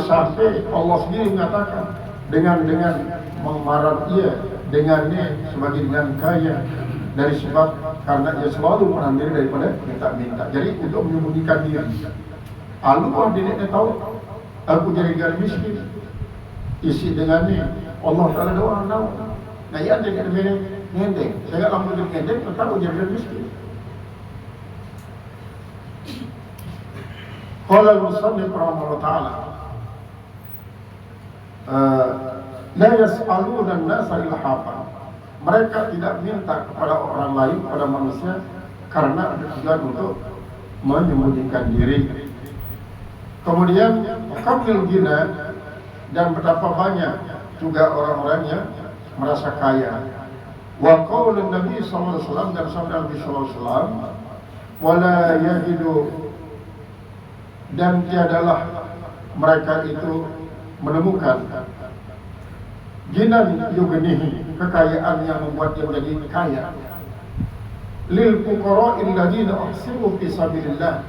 sampai Allah sendiri mengatakan dengan memarat ia dengannya sebagai dengan kaya dari sebab karena ia selalu menahan diri daripada minta-minta. Jadi untuk menyembunyikan diri. Allah dirinya tahu aku jadi garis miskin. Isi dengannya Allah Ta'ala ada orang tahu. Nah ia jadi ngendeng. Saya tak lama jadi ngendeng, tahu jadi garis miskin. Qala al-musannif rahimahullah ta'ala la yas'aluna an-nasa ilhafan. Mereka tidak minta kepada orang lain, kepada manusia karena ada tujuan untuk menyembunyikan diri. Kemudian kamil gina, dan betapa banyak juga orang-orang yang merasa kaya. Wa qaulun Nabi sallallahu alaihi wasallam, dan sabda Nabi sallallahu alaihi wasallam, wala yajidu, dan tiadalah mereka itu menemukan ginan yugnihi, kekayaan yang membuat dia menjadi kaya. Lil fuqara'il ladzina uhsiru fi sabilillah,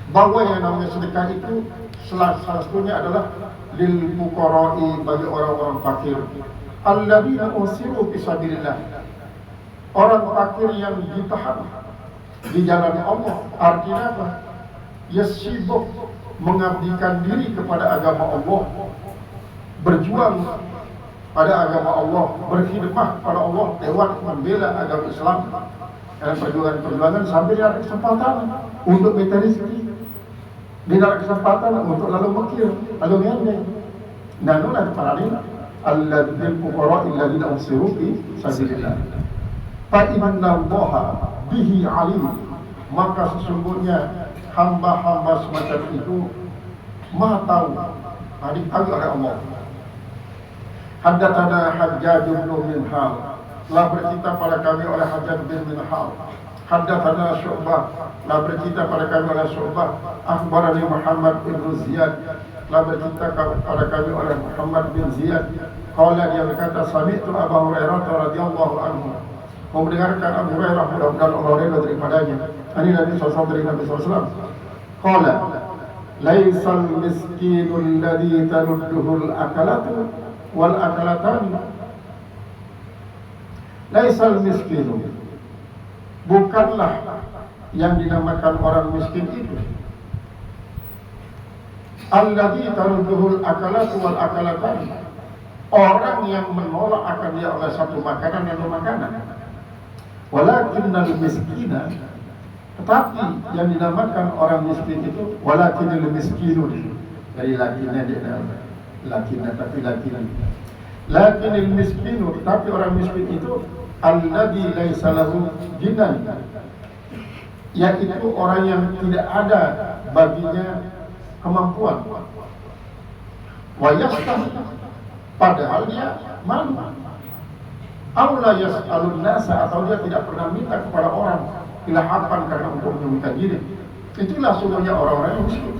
bahwa yang namanya sedekah itu salah satunya adalah lil fuqara'i, bagi orang-orang fakir, alladzina uhsiru fi sabilillah, orang fakir yang ditahan di jalan Allah. Artinya apa? Yasibuk, mengabdikan diri kepada agama Allah, berjuang pada agama Allah, berkhidmah pada Allah lewat membela agama Islam dan perjuangan sampai dia ada kesempatan untuk minta rezeki, dia ada kesempatan untuk lalu mikir, lalu ngendeng. Nah, itu ada paradigma alladzil fuqara alladzina usiru fi sabilillah. Fa inna Allaha bihi alim, maka sesungguhnya hamba-hamba semacam itu maha tahu, diketahui oleh Allah. Haddatsana Hajjaj bin Minhal, telah bercerita pada kami oleh Hajjaj bin Minhal. Haddatsana Syu'bah, telah bercerita pada kami oleh Syu'bah. Akhbarani Muhammad bin Ziyad, telah bercerita pada kami oleh Muhammad bin Ziyad. Qala, dia berkata, sami'tu Abu Hurairah radhiyallahu anhu, mendengarkan Abu Hurairah, mudah-mudahan Allah ridha daripadanya, ini Nabi SAW, dari Nabi SAW. Qala, laisal miskinul ladzi tarudduhul akalatu wal akalatan. Laisal miskinu, bukanlah yang dinamakan orang miskin itu alladzi tarudduhul akalatu wal akalatan, orang yang menolak akan dia oleh satu makanan dan makanan. Walakinnal miskina, tetapi yang dinamakan orang miskin itu walakinnal miskinu, dari lakinya dia lakinya, tapi lakinnal miskinu, tetapi orang miskin itu alladzi laisa lahu ginan, yaitu orang yang tidak ada baginya kemampuan. Wa yastahi, padahal dia malu. Aula yas'alun nasa, atau dia tidak pernah minta kepada orang ilhafan karena untuk menyembunyikan diri. Itulah sungguhnya orang-orang yang miskin.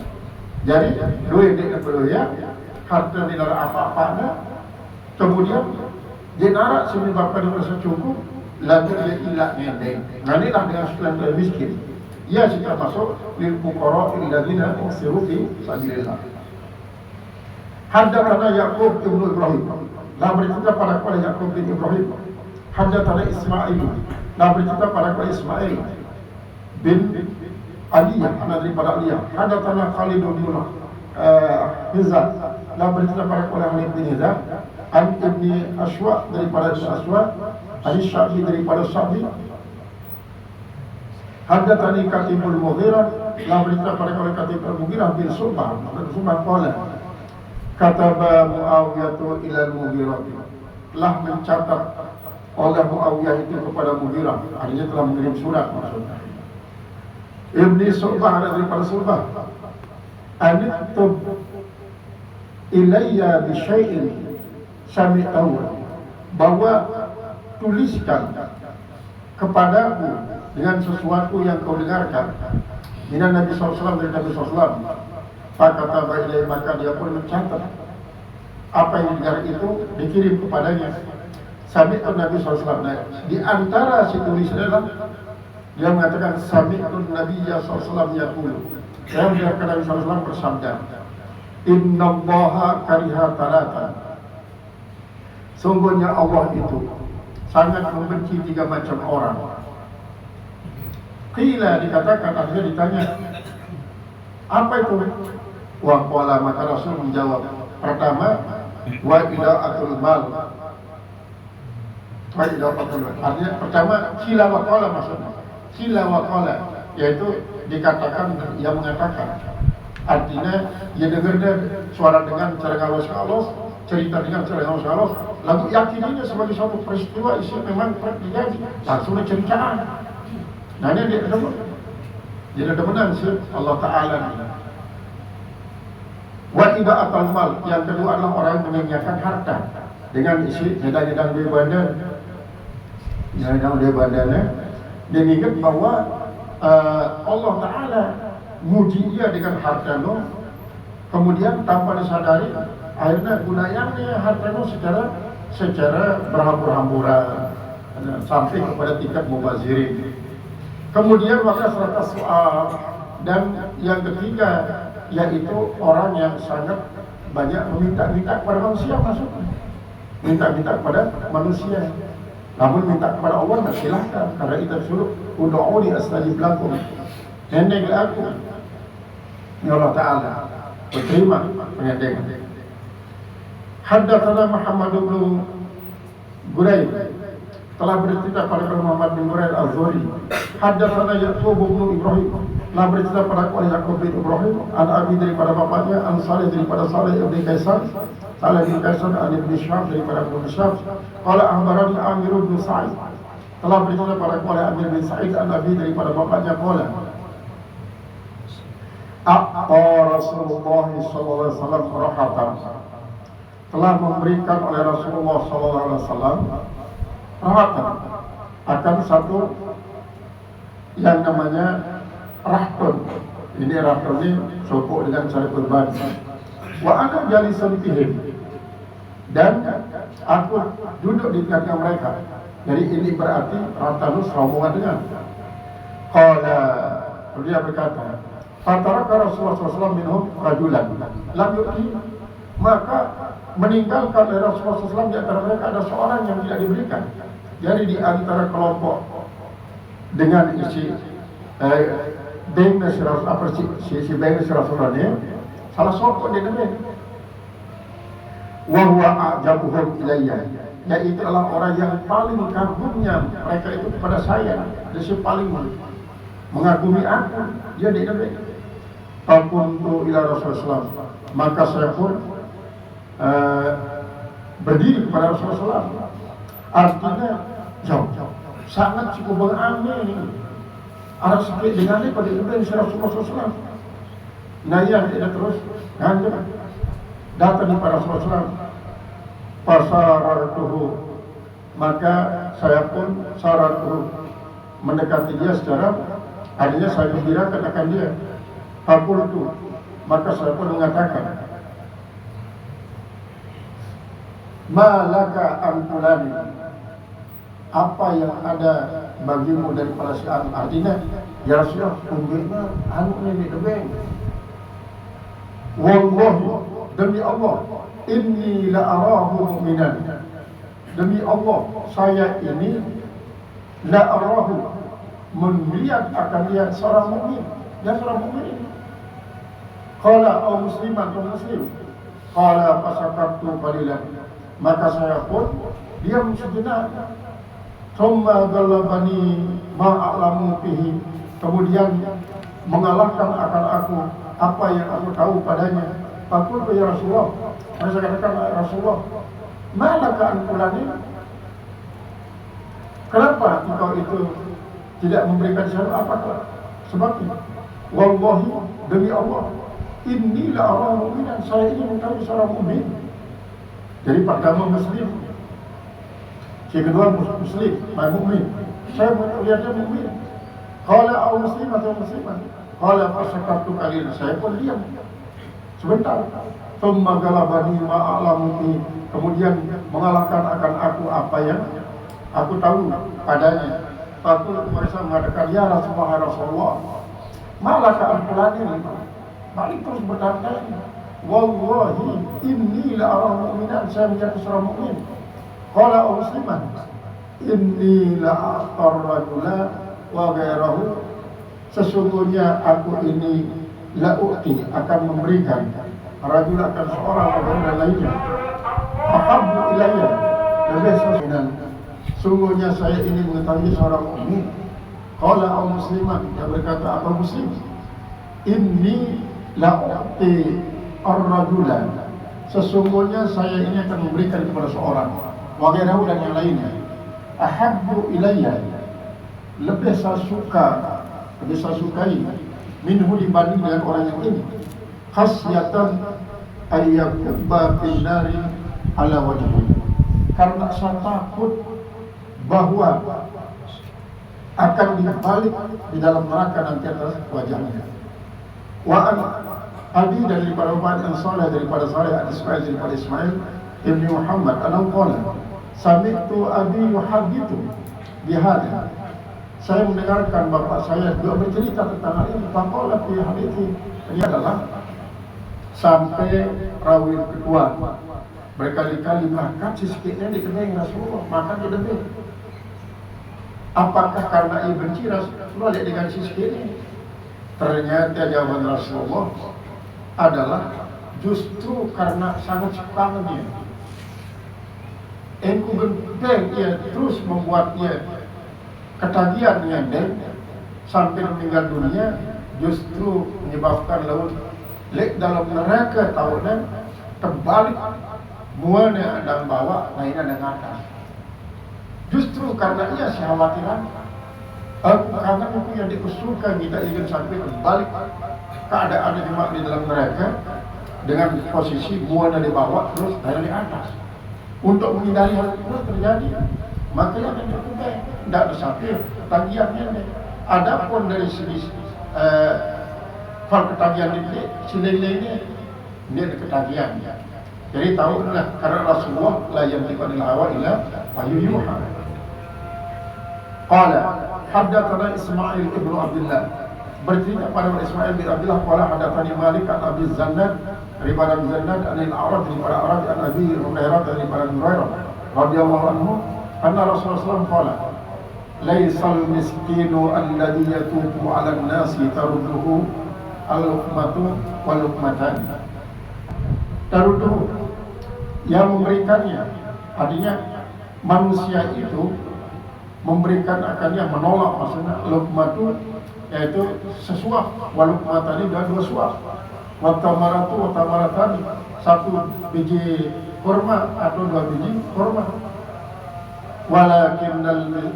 Jadi duit dia berdoa, harta tidak apa-apa, kemudian dia narak sebab dia merasa cukup, lalu dia ilak ngendeng. Nah, inilah dengan sekian miskin. Ia sudah masuk lil fuqara alladzina usiru fi sabilillah. Haddatsana Yaqub bin Ibrahim, nah bercerita pada Yaqub bin Ibrahim. Haddatsana Ismail, nah bercerita pada Ismail bin Aliyah, anak daripada Aliyah. Haddatsana Khalid bin Hizam, nah bercerita pada Khalid bin Hizam. An ibni Aswa, daripada Aswa. Hadis Syabi, daripada Syabi. Haddatsani Katibul Mughirah, lah berita pada Katibul Mughirah bin Subah. Subah qala, kataba Muawiyah ila al-Mughirah, telah mencatat oleh Muawiyah itu kepada Mughirah, artinya telah mengirim surat maksudnya. Ibni Subah, daripada Subah, aniktub ilayya bi syai'in sami'tahu, bahwa tuliskan kepadaku dengan sesuatu yang kau dengarkan. Minan Nabi SAW, dari Nabi SAW. Fakata bailai, maka dia pun mencatat apa yang didengar itu, dikirim kepadanya. Sami'tun Nabi SAW. Nah, di antara si tulis adalah dia mengatakan Sami'tun Nabi SAW yaqulu, yang dikatakan Nabi SAW bersabda, Inna Allaha kariha talatan. Sungguhnya Allah itu sangat membenci 3 macam orang. Qila, dikatakan, artinya ditanya, apa itu? Wa qala, maka Rasul menjawab, pertama, wa ida'atul mal. Wa ida'atul mal. Artinya pertama, qila wa qala maksudnya. Qila wa qala, yaitu dikatakan, yang mengatakan. Artinya, dia dengar suara dengan cara ngalos-ngalos, cerita dengan cara ngalos-ngalos, lalu yakininya sebagai suatu peristiwa isi memang terjadi, langsung diceritaan. Nah ini dia demen. Dia demenan sih Allah Ta'ala. Wa ida'atul mal, yang kedua adalah orang yang menyanyiakan harta dengan isi nyedang-nyedang di badan. Nyedang di badannya, dia ingat bahwa Allah Ta'ala muji dia dengan harta no, kemudian tanpa disadari akhirnya gunayannya harta no secara berhambur-hamburan sampai kepada tingkat mubazirin. Kemudian maka serta soal, dan yang ketiga yaitu orang yang sangat banyak meminta-minta kepada manusia, maksudnya minta-minta kepada manusia. Namun minta kepada Allah tak silahkan, karena kita suruh ud'uni astajib lakum, hendaklah aku ya Allah Ta'ala berterima pengendengan. Haddatsana Muhammad bin Buraid, telah bercerita pada Muhammad bin Buraid Az-Zuhri. Haddatsana Ya'qub bin Ibrahim, telah bercerita pada Ya'qub bin Ibrahim, an Abi daripada bapaknya, an Salih daripada Salih ibn Kaisan, Salih bin Kaisan an Ibn Syihab daripada Ibn Syihab. Qala akhbarani Amir bin Sa'id, telah bercerita pada Amir bin Sa'id an Abi daripada bapaknya, qala Rasulullah sallallahu alaihi wasallam rahatan, telah memberikan oleh Rasulullah sallallahu alaihi wasallam rahatan akan satu yang namanya rahtun. Ini rahtun ini sopok dengan cara berbagi. Wa ana jalisun fihim, dan aku duduk di tengah mereka. Jadi ini berarti rahtun sambungan dengan. Qala, dia berkata, fataraka Rasulullah SAW minhum rajulan lam yu'ti, maka meninggalkan dari Rasulullah SAW di antara mereka ada seorang yang tidak diberikan. Jadi di antara kelompok dengan isi bengnya si Rasulullah ini, salah seorang dia diberi. Wa huwa a'jabuhum ilayya, yaitu adalah orang yang paling kagumnya mereka itu kepada saya. Dia paling mengagumi aku, dia diberi. Fakuntu ila Rasulullah, maka saya pun berdiri kepada Rasulullah. Artinya jauh, sangat cukup mengambil ada sakit dengannya pada ibadah Rasulullah SAW. Nah yang tidak terus hancur datang kepada Rasulullah. Fasarartuhu, maka saya pun sarartuhu, mendekati dia secara artinya saya gembirakan akan dia. Fakultu, maka saya pun mengatakan, malaka antulani, apa yang ada bagimu daripada si anu. Artinya, ya Rasulullah, umbirna anu ini debeng. Wallahi, demi Allah, inni la'arahu mu'minan. Demi Allah, saya ini la'arahu, melihat akan dia seorang mukmin. Dia seorang mukmin. Qala au musliman atau muslim. Qala fasakatu qalilan, maka saya pun diam sejenak. Thumma galabani ma'alamu fihi, kemudian mengalahkan akan aku apa yang aku tahu padanya. Fakultu ya Rasulullah, saya katakan Rasulullah, malaka anfulani, kenapa engkau itu tidak memberikan saya apa sebabnya? Wallahi, demi Allah, inni la'ara mu'minan, saya ini mengetahui seorang mukmin. Jadi pertama muslim, yang kedua muslim, mukmin. Saya melihatnya mukmin. Qala au muslim atau musliman. Qala fasakatu qalil, saya pun diam sebentar. Thumma galabani ma'alamu, kemudian mengalahkan akan aku apa yang aku tahu padanya. Fakul mereka mengatakan, ya Rasulullah, malaka al-fulani, balik terus berkata, wallahi inni la ara mu'minan, saya melihat seorang mukmin. Qala musliman, inni la ar-rajula wa ghairahu, sesungguhnya aku ini la u'ti, akan memberikan rajul, akan seorang dan lainnya, ahabbu ilayya, lebih sesuai. Sungguhnya saya ini mengetahui seorang mukmin. Qala musliman, dia berkata apa muslim, inni la u'ti ar-rajula, sesungguhnya saya ini akan memberikan kepada seorang, wa ghairahu, dan yang lainnya, ahabbu ilayya, lebih saya sukai, minhu, dibanding dengan orang yang ini, khasyatan ayyakubba bin nari ala wajhi, karena saya takut bahwa akan dibalik di dalam neraka nanti atas wajahnya. Wa an abi, daripada Ubaid an Saleh, daripada Saleh an Ismail, daripada Ismail ibn Muhammad, anau qala sami'tu abi yuhadithu bihadha, saya mendengarkan bapak saya dia bercerita tentang hal ini. Faqala fi hadithi, ini adalah sampai rawi kedua berkali-kali makan sikitnya dikenai Rasulullah, makan dia lebih. Apakah karena ia benci Rasulullah lihat dengan sikitnya? Ternyata jawaban Rasulullah adalah justru karena sangat sukanya. Engkau benteng ia terus membuatnya ketagihan nyendeng sampai meninggal dunia, justru menyebabkan laut lek dalam neraka tahunan terbalik muanya dan bawah lainnya dengan atas. Justru karena ia syahwatiran, karena aku yang dikusulkan kita ingin sampai terbalik keadaan jemaah di dalam neraka dengan posisi muanya di bawah terus lainnya di atas. Untuk menghindari hal itu terjadi, makanya akan berkumpul, tidak bersapir, tagihannya. Adapun dari segi fal ketagihan ini, silai-silainya, dia ada ketagihan. Jadi tahulah, karena Rasulullah la yantiqu anil hawa illa wahyu yuha. Qala haddatsana Ismail ibnu Abdullah, bercerita pada Ismail bin Abdullah, qala haddatsani Malik an Abi Zannad, daripada Zannad anil A'raj, daripada A'raj an Abi Hurairah, daripada Hurairah radhiyallahu anhu, anna Rasulullah qala laisal miskinu alladhi yatufu 'ala an-nasi tarudduhu al-luqmatu wal luqmatan. Tarudduhu, yang memberikannya, artinya manusia itu memberikan akannya, menolak, maksudnya luqmatu yaitu sesuap, wal luqmatan dan dua suap, wa tamaratu wa tamaratan, satu biji kurma atau dua biji kurma.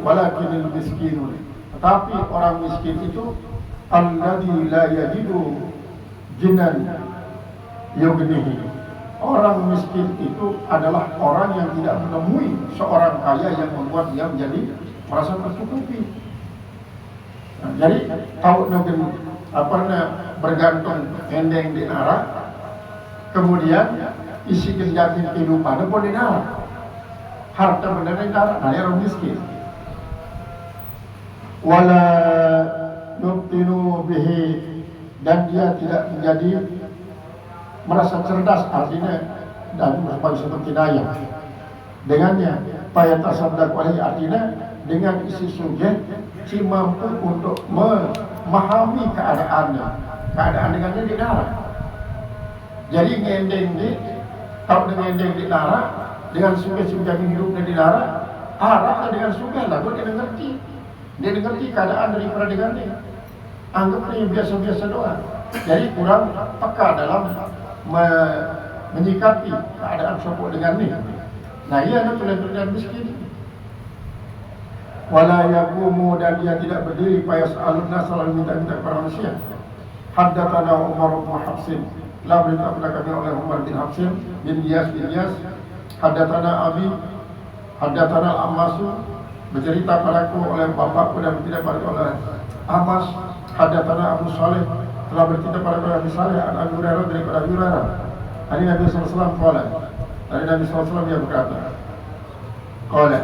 Walakinil miskinun, tetapi orang miskin itu alladzi la yajidu jinan yughnihi, orang miskin itu adalah orang yang tidak menemui seorang kaya yang membuat dia menjadi merasa tercukupi. Nah, jadi tahu mungkin bergantung endeng di nara, kemudian isi kegiatan kehidupan pun di nara, harta benda di nara, nah orang miskin. Wala yubtinu bihi, dan dia tidak menjadi merasa cerdas, artinya dan sebagai satu kinayah dengannya. Payat tasaddaq alaihi, artinya dengan isi sugih si mampu untuk memahami keadaannya, keadaan dengannya di nara. Jadi ngendeng di, kalau dengan ngendeng di nara, dengan sugih-sugih hidupnya di nara, arahnya dengan sugih lah, dia mengerti. Dia mengerti keadaan daripada dengannya. Anggapnya biasa-biasa doang. Jadi kurang peka dalam menyikapi keadaan sopok dengan ini. Nah, ia adalah tulen-tulen miskin. Wala yaqumu, dan dia tidak berdiri, payas alun nasal minta-minta kepada manusia. Haddatsana Umar bin Hafsin, la berita kepada kami oleh Umar bin Hafsin bin Iyas bin Iyas. Haddatsana Abi, haddatsana Al-Ammasu, bercerita padaku oleh bapakku dan tidak pada oleh Amas. Haddatsana Abu Saleh, telah bercerita pada Nabi Saleh an Abu Hurairah, daripada Abu Hurairah. Dari Nabi sallallahu alaihi wasallam qala, dari Nabi sallallahu alaihi wasallam dia berkata, qala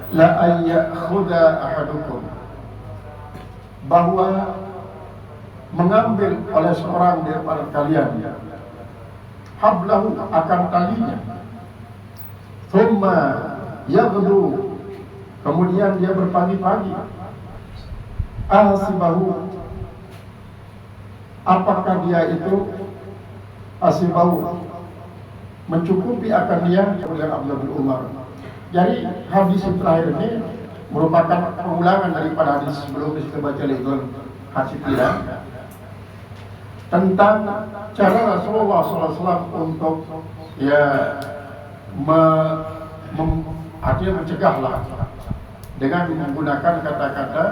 la ayyakhudha ahadukum, bahwa mengambil oleh seorang daripada kalian hablahu akan talinya, thumma yaghdu, kemudian dia berpagi-pagi, ahsibahu, apakah dia itu asibahu mencukupi akan dia, oleh Abdullah bin Umar. Jadi hadis yang terakhir ini merupakan pengulangan daripada hadis sebelum kita baca Lailul Hasibiran tentang cara Rasulullah SAW untuk artinya mencegahlah dengan menggunakan kata-kata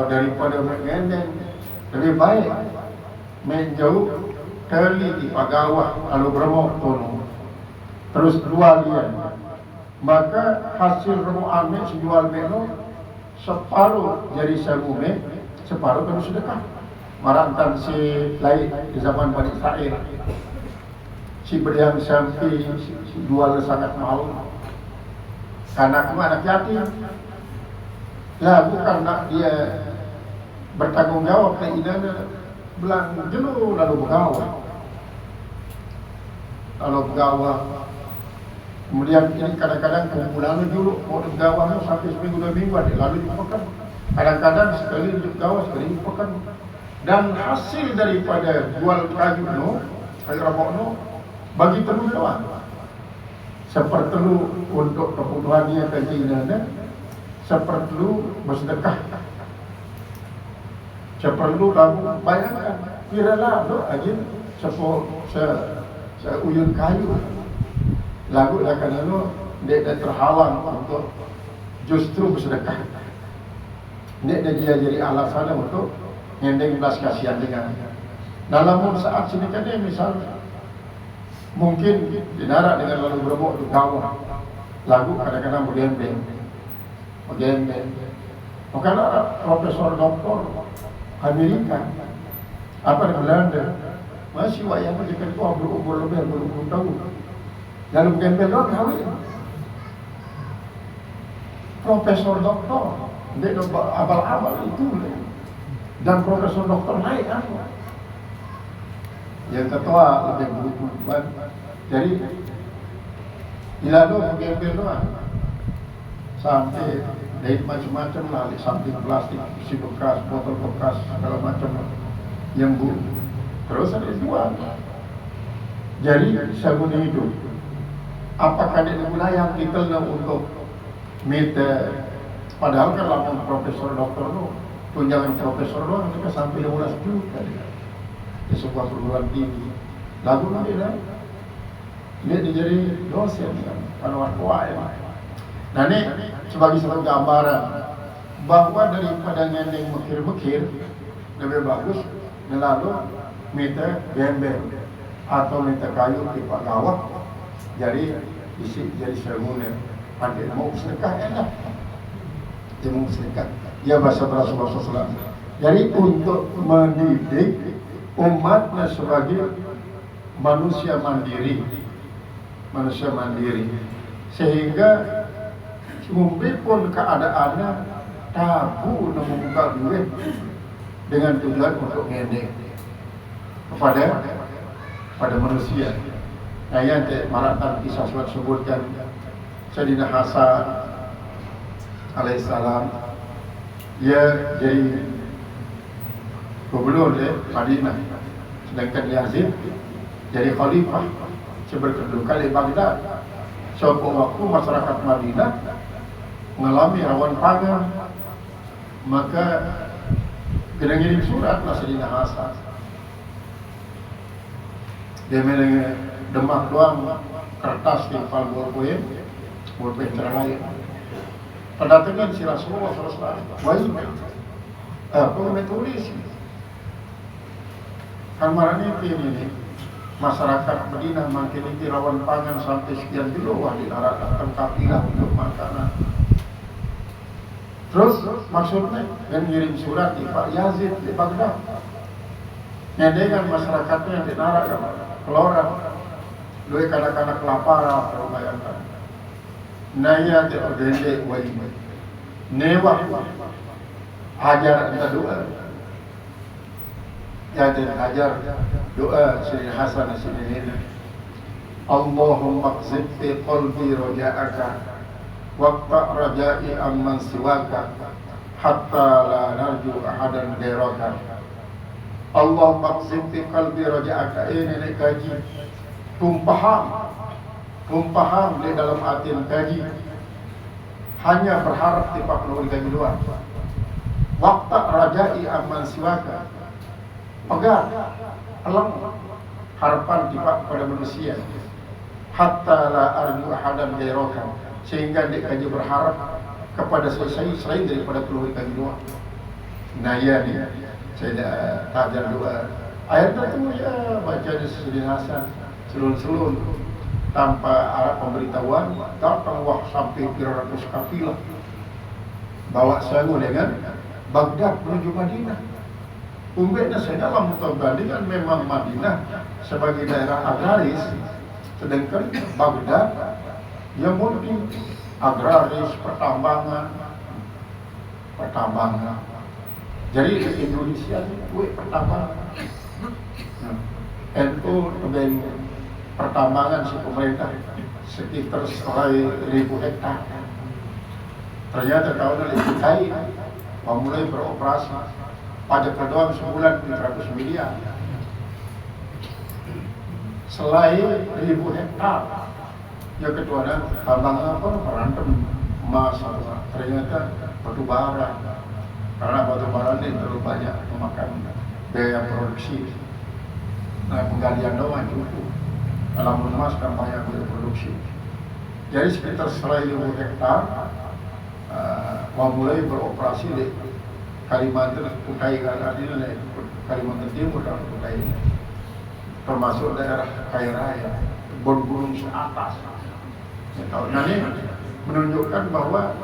daripada mengendeng, lebih baik menjauh kali di pagawah lalu bermok tono terus jual dia, maka hasil remo ame jual meno separuh jadi samume, separuh terus sedekah. Marantan si lain di zaman Bani Israel, si berdiam sampai si jual sangat mahal, karena anak yatim. Ya bukan nak dia bertanggung jawab keinginan belang jenuh lalu begawa. Kemudian ini kadang-kadang kumpulan dulu mau begawa sampai seminggu 2 minggu lalu dipakan. Kadang-kadang sekali begawa sekali dipakan. Dan hasil daripada jual kayu rabok bagi telu doang. Sepertelu untuk kebutuhannya keinginannya, sepertelu bersedekah. Seperlu kamu bayangkan, kiralah lo aja seuyun kayu. Lagu lah kan lo dia terhalang untuk justru bersedekah. Dia jadi alasan untuk ngendeng belas kasihan dengan. Dalam saat sini kan dia misalnya mungkin dinarak dengan lalu beremuk di kawah. Lagu kadang-kadang bergembeng. Bukan profesor doktor Amerika apa di Belanda masih wayang menjadikan tua berumur lebih 20 tahun lalu gembel doang kawin profesor doktor dia abal-abal itu dan profesor doktor naik yang ketua lebih berumur. Jadi lalu gembel doang sampai dari macam-macam lah, di samping plastik, isi bekas, botol bekas, segala macam yang buruk. Terus ada jual. Jadi sabun hidup. Apakah dia wilayah kita untuk meter? Padahal kalau profesor doktor itu tunjangan profesor doang kita sampai 15 juta di sebuah perguruan tinggi. Lagu nanti dia jadi dosen kan, kawan kuai. Nah ini sebagai satu gambaran bahwa daripada ngendeng mekir-mekir lebih bagus lalu minta gembel atau minta kayu di pagawah jadi isi jadi sermone pandai mau sedekah enak dia mau sedekah ya bahasa Rasulullah SAW. Jadi untuk mendidik umatnya sebagai manusia mandiri sehingga mungkin pun keadaannya tabu membuka duit dengan tujuan untuk ngedek pada manusia. Nah yang maratan kisah surat sebutkan Sayyidina Hasan alaihissalam dia jadi gubernur Madinah, sedangkan Yazid jadi khalifah seberkedudukan di Baghdad. Suatu waktu masyarakat Madinah mengalami rawan pangan, maka dia ngirim surat lah Sayyidina Hasan. Dia demak doang kertas di bolpoin terlalu. Pendatangan si Rasulullah SAW. Baik, apa yang tulis? Kan marahnya ini masyarakat Madinah makin ini rawan pangan sampai sekian kilo, wah dilarang kafilah untuk makanan. Terus maksudnya yang ngirim surat di Pak Yazid di Baghdad ngedengan masyarakatnya yang dinarak keloran dua kadang-kadang kelaparan kalau bayangkan naya diordende wajib newa ajar kita doa Ya dan ajar doa Syekh Hasan As-Sadirin. Allahumma qzib fi qalbi raja'aka waqta raja'i amman siwaka hatta la narju ahadan ghairaka. Allahumma qzib fi qalbi raja'aka. Ini nenek kaji tumpahan di dalam hati kaji hanya berharap di Pak Nur gaji luar. Waqta raja'i amman siwaka. Pegang elang harapan tiba pada manusia hatta la arju ahadan ghairaka, sehingga dia kaji berharap kepada selain daripada keluarga doa. Nah ya nih saya tajar doa ayat itu ya baca di Syekh Hasan selun tanpa arah pemberitahuan datang wah sampai 300 kafilah bawa sangu dengan Baghdad menuju Madinah. Umpamanya saya dalam perbandingan memang Madinah sebagai daerah agraris, sedangkan Baghdad yang multi agraris, pertambangan. Jadi di Indonesia ini pertambangan. NU dengan pertambangan si pemerintah sekitar 100.000 hektar. Ternyata tahun ini kain mulai beroperasi. Pajak doang sebulan 300 miliar. Selain 1.000 hektar, ya kedua tambang apa? Berantem emas, ternyata batu bara. Karena batu bara ini terlalu banyak memakan biaya produksi. Nah penggalian doang cukup. Dalam emas kan banyak biaya produksi. Jadi sekitar 1.000 hektar mulai beroperasi di Kalimantan Kutai Kalimantan Timur dan Kutai, termasuk daerah kaya raya, gunung seatas. Nah ini menunjukkan bahwa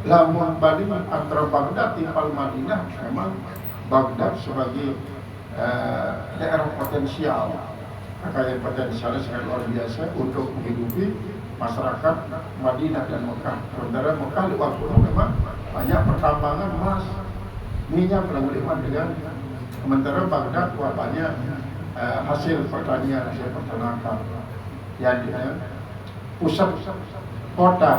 lamun banding antara Baghdad timpal Madinah, memang Baghdad sebagai daerah potensial, kekayaan potensialnya sangat luar biasa untuk menghidupi masyarakat Madinah dan Mekah. Sementara Mekah di waktu itu memang banyak pertambangan emas, minyak berlimpah dengan, sementara Baghdad banyak hasil pertanian, hasil peternakan. Yang pusat kota